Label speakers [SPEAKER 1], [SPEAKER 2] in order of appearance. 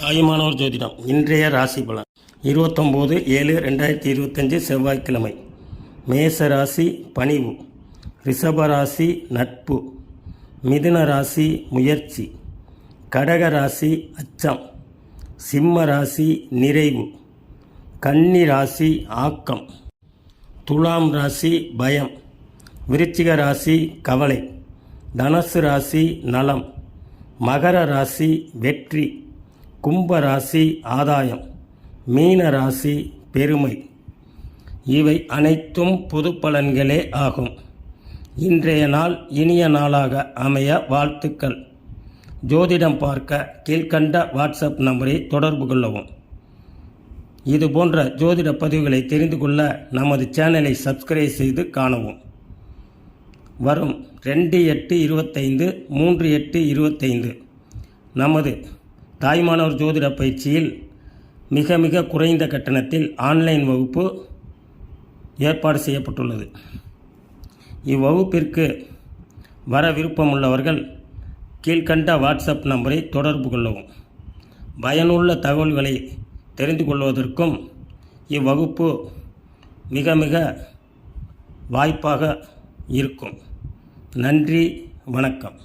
[SPEAKER 1] தாயுமானவர் ஜோதிடம் இன்றைய ராசி பலன் 29/7/2025 செவ்வாய்க்கிழமை. மேச ராசி பணிவு, ரிஷப ராசி நட்பு, மிதுன ராசி முயற்சி, கடக ராசி அச்சம், சிம்ம ராசி நிறைவு, கன்னி ராசி ஆக்கம், துலாம் ராசி பயம், விருச்சிக ராசி கவலை, தனுசு ராசி நலம், மகர ராசி வெற்றி, கும்ப ராசி ஆதாயம், மீன ராசி பெருமை. இவை அனைத்தும் பொது பலன்களே ஆகும். இன்றைய நாள் இனிய நாளாக அமைய வாழ்த்துக்கள். ஜோதிடம் பார்க்க கீழ்கண்ட வாட்ஸ்அப் நம்பரை தொடர்பு கொள்ளவும். இது போன்ற ஜோதிட பதிவுகளை தெரிந்து கொள்ள நமது சேனலை சப்ஸ்கிரைப் செய்து காணவும். வரும் 2/8/25 3/8/25 நமது தாய்மானவர் ஜோதிட பயிற்சியில் மிக மிக குறைந்த கட்டணத்தில் ஆன்லைன் வகுப்பு ஏற்பாடு செய்யப்பட்டுள்ளது. இவ்வகுப்பிற்கு வர விருப்பமுள்ளவர்கள் கீழ்கண்ட வாட்ஸ்அப் நம்பரை தொடர்பு கொள்ளவும். பயனுள்ள தகவல்களை தெரிந்து கொள்வதற்கும் இவ்வகுப்பு மிக மிக வாய்ப்பாக இருக்கும். நன்றி, வணக்கம்.